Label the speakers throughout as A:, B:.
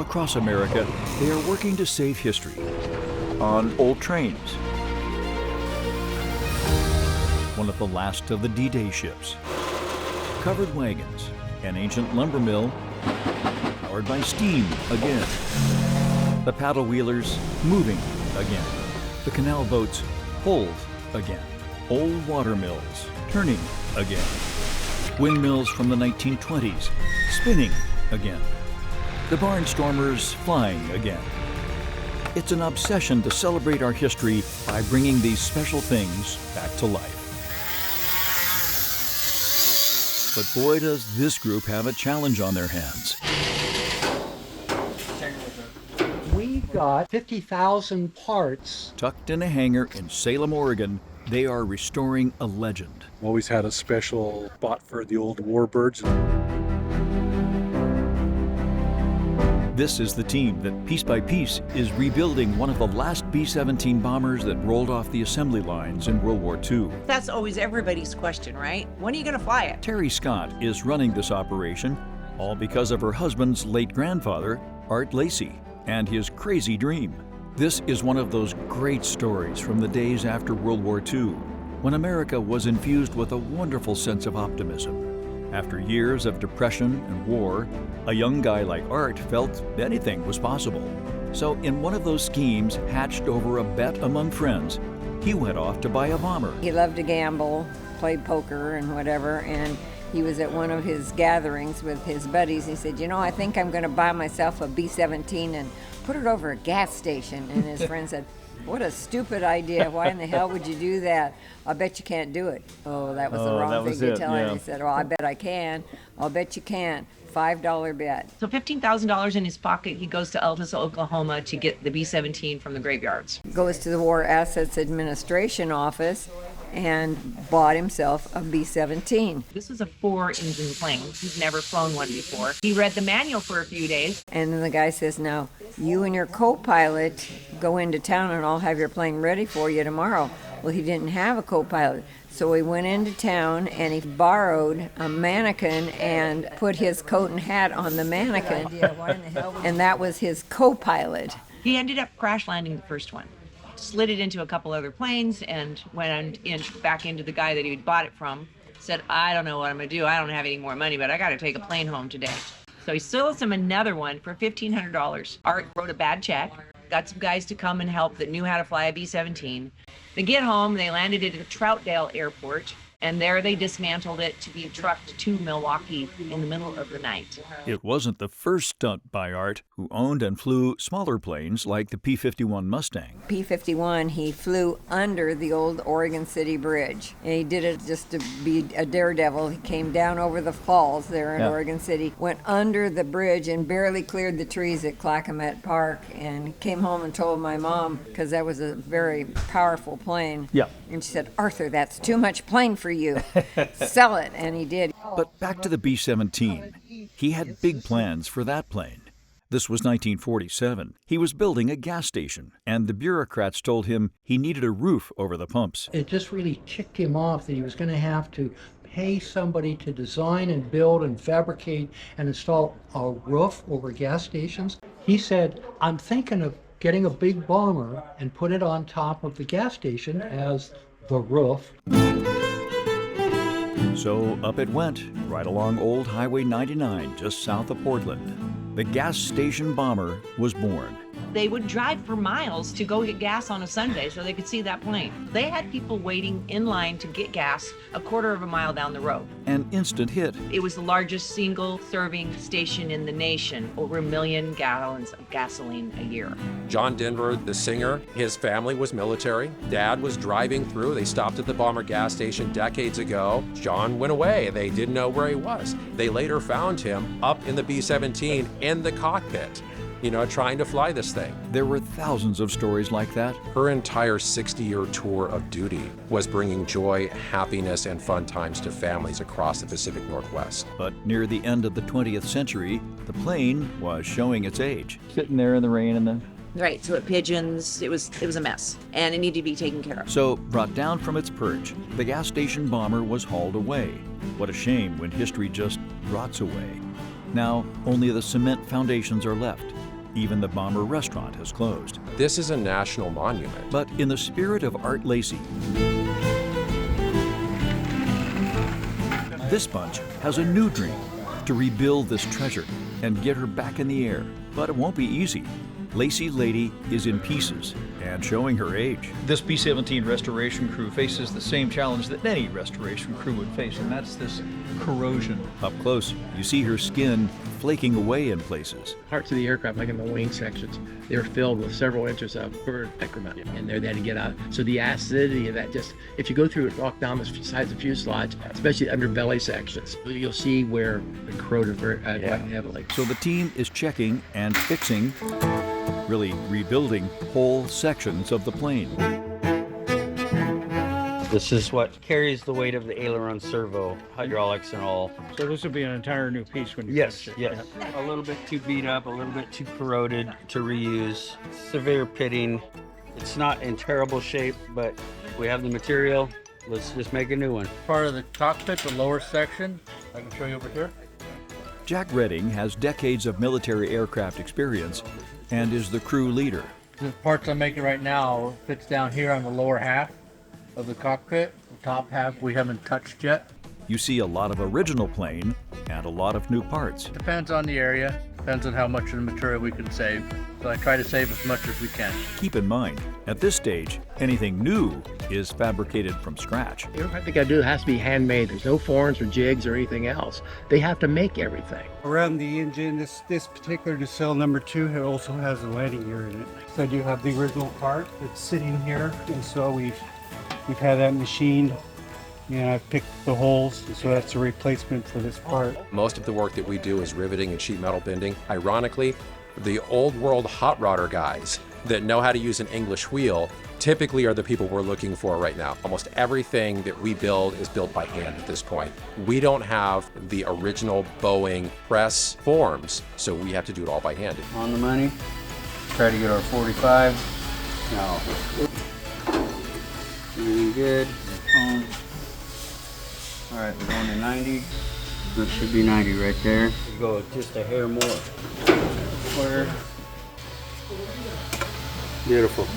A: Across America, they are working to save history on old trains. One of the last of the D-Day ships. Covered wagons, an ancient lumber mill, powered by steam again. The paddle wheelers moving again. The canal boats pulled again. Old water mills turning again. Windmills from the 1920s spinning again. The barnstormers flying again. It's an obsession to celebrate our history by bringing these special things back to life. But boy, does this group have a challenge on their hands.
B: We've got 50,000 parts.
A: Tucked in a hangar in Salem, Oregon, they are restoring a legend.
C: Always had a special spot for the old warbirds.
A: This is the team that, piece by piece, is rebuilding one of the last B-17 bombers that rolled off the assembly lines in World War II.
D: That's always everybody's question, right? When are you going to fly it?
A: Terry Scott is running this operation, all because of her husband's late grandfather, Art Lacey, and his crazy dream. This is one of those great stories from the days after World War II, when America was infused with a wonderful sense of optimism. After years of depression and war, a young guy like Art felt anything was possible. So in one of those schemes hatched over a bet among friends, he went off to buy a bomber.
E: He loved to gamble, played poker and whatever, and he was at one of his gatherings with his buddies. He said, you know, I think I'm going to buy myself a B-17 and put it over a gas station. And his friend said, what a stupid idea. Why in the hell would you do that? I bet you can't do it. Oh, that was the wrong thing to tell him. He said, well, I bet I can. I'll bet you can't. $5 bet.
D: So $15,000 in his pocket, he goes to Tulsa, Oklahoma to get the B-17 from the graveyards.
E: Goes to the War Assets Administration office and bought himself a B-17.
D: This was a 4-engine plane. He's never flown one before. He read the manual for a few days.
E: And then the guy says, now, you and your co-pilot go into town and I'll have your plane ready for you tomorrow. Well, he didn't have a co-pilot. So he went into town and he borrowed a mannequin and put his coat and hat on the mannequin. And that was his co-pilot.
D: He ended up crash landing the first one. Slid it into a couple other planes and went back into the guy that he bought it from. Said, I don't know what I'm going to do. I don't have any more money, but I got to take a plane home today. So he sells him another one for $1,500. Art wrote a bad check, got some guys to come and help that knew how to fly a B-17. They get home, they landed it at Troutdale Airport, and there they dismantled it to be trucked to Milwaukee in the middle of the night.
A: It wasn't the first stunt by Art, who owned and flew smaller planes like the P-51 Mustang.
E: P-51, he flew under the old Oregon City Bridge. And he did it just to be a daredevil. He came down over the falls there in Oregon City, went under the bridge and barely cleared the trees at Clackamat Park, and came home and told my mom, because that was a very powerful plane.
A: Yeah.
E: And she said, Arthur, that's too much plane for you. Sell it. And he did.
A: But back to the B-17. He had big plans for that plane. This was 1947. He was building a gas station, and the bureaucrats told him he needed a roof over the pumps.
B: It just really ticked him off that he was going to have to pay somebody to design and build and fabricate and install a roof over gas stations. He said, I'm thinking of getting a big bomber and put it on top of the gas station as the roof.
A: So up it went, right along Old Highway 99, just south of Portland. The gas station bomber was born.
D: They would drive for miles to go get gas on a Sunday so they could see that plane. They had people waiting in line to get gas a quarter of a mile down the road.
A: An instant hit.
D: It was the largest single serving station in the nation, over 1 million gallons of gasoline a year.
F: John Denver, the singer, his family was military. Dad was driving through. They stopped at the bomber gas station decades ago. John went away. They didn't know where he was. They later found him up in the B-17 in the cockpit, trying to fly this thing.
A: There were thousands of stories like that.
F: Her entire 60-year tour of duty was bringing joy, happiness, and fun times to families across the Pacific Northwest.
A: But near the end of the 20th century, the plane was showing its age. Sitting there in the rain and the...
D: Right, so it pigeons, it was a mess, and it needed to be taken care of.
A: So, brought down from its perch, the gas station bomber was hauled away. What a shame when history just rots away. Now, only the cement foundations are left. Even the Bomber restaurant has closed.
F: This is a national monument.
A: But in the spirit of Art Lacey, this bunch has a new dream: to rebuild this treasure and get her back in the air. But it won't be easy. Lacey Lady is in pieces and showing her age.
G: This B-17 restoration crew faces the same challenge that any restoration crew would face, and that's this corrosion.
A: Up close, you see her skin flaking away in places.
H: Parts of the aircraft, like in the wing sections, they're filled with several inches of bird excrement, and they're there to get out. So the acidity of that, just if you go through it, walk down the sides of fuselage, especially underbelly sections, you'll see where it corroded quite heavily.
A: So the team is checking and fixing, really rebuilding whole sections of the plane.
I: This is what carries the weight of the aileron servo, hydraulics and all.
J: So this will be an entire new piece when you
I: Yes,
J: finish it?
I: yes. A little bit too beat up, a little bit too corroded to reuse. Severe pitting. It's not in terrible shape, but we have the material. Let's just make a new one.
K: Part of the cockpit, the lower section, I can show you over here.
A: Jack Redding has decades of military aircraft experience and is the crew leader.
K: The parts I'm making right now fits down here on the lower half of the cockpit. The top half we haven't touched yet.
A: You see a lot of original plane and a lot of new parts.
K: Depends on the area, depends on how much of the material we can save. So I try to save as much as we can.
A: Keep in mind, at this stage, anything new is fabricated from scratch.
H: Everything they gotta do has to be handmade. There's no forms or jigs or anything else. They have to make everything.
L: Around the engine, this particular nacelle number 2 it also has a landing gear in it. So I do have the original part that's sitting here, and so we've had that machined, and I've picked the holes, and so that's a replacement for this part.
F: Most of the work that we do is riveting and sheet metal bending. Ironically, the old world hot rodder guys that know how to use an English wheel typically are the people we're looking for right now. Almost everything that we build is built by hand at this point. We don't have the original Boeing press forms, so we have to do it all by hand.
I: On the money. Try to get our 45. No. Doing good. All right, we're going to 90. That should be 90 right there. We go just a hair more. Quarter.
K: Beautiful.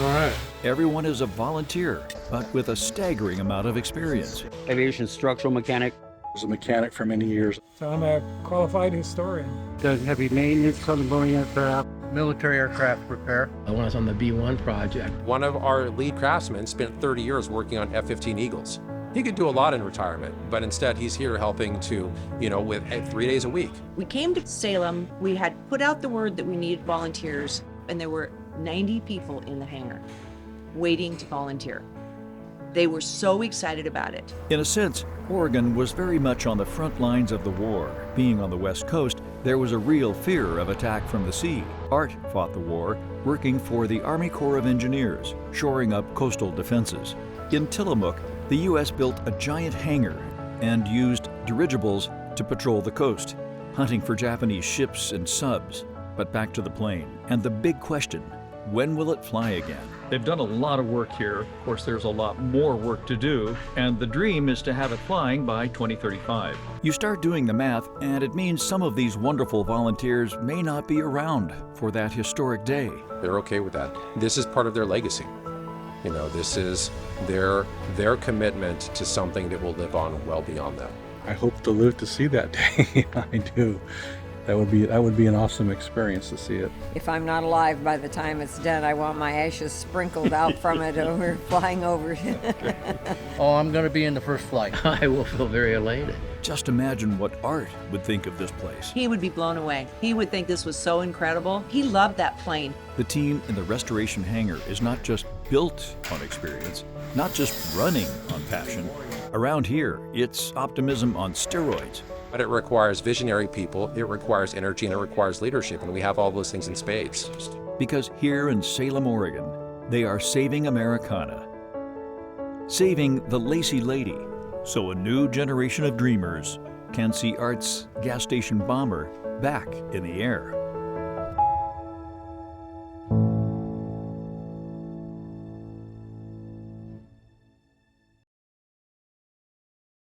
K: All right.
A: Everyone is a volunteer, but with a staggering amount of experience.
I: Aviation structural mechanic.
C: I was a mechanic for many years.
J: So I'm a qualified historian.
L: Does heavy maintenance on the Boeing aircraft.
K: Military aircraft repair.
H: When I was on the B-1 project,
F: One of our lead craftsmen spent 30 years working on F-15 Eagles. He could do a lot in retirement, but instead he's here helping to, with 3 days a week.
D: We came to Salem. We had put out the word that we needed volunteers, and there were 90 people in the hangar waiting to volunteer. They were so excited about it.
A: In a sense, Oregon was very much on the front lines of the war. Being on the West Coast, there was a real fear of attack from the sea. Art fought the war, working for the Army Corps of Engineers, shoring up coastal defenses. In Tillamook, the U.S. built a giant hangar and used dirigibles to patrol the coast, hunting for Japanese ships and subs. But back to the plane, and the big question: when will it fly again?
G: They've done a lot of work here. Of course, there's a lot more work to do, and the dream is to have it flying by 2035.
A: You start doing the math, and it means some of these wonderful volunteers may not be around for that historic day.
F: They're okay with that. This is part of their legacy. This is their commitment to something that will live on well beyond them.
C: I hope to live to see that day. I do. That would be an awesome experience to see it.
E: If I'm not alive by the time it's done, I want my ashes sprinkled out from it over flying over.
K: Oh, I'm going to be in the first flight.
H: I will feel very elated.
A: Just imagine what Art would think of this place.
D: He would be blown away. He would think this was so incredible. He loved that plane.
A: The team in the restoration hangar is not just built on experience, not just running on passion. Around here, it's optimism on steroids.
F: But it requires visionary people, it requires energy, and it requires leadership, and we have all those things in spades.
A: Because here in Salem, Oregon, they are saving Americana, saving the Lacey Lady, so a new generation of dreamers can see Art's gas station bomber back in the air.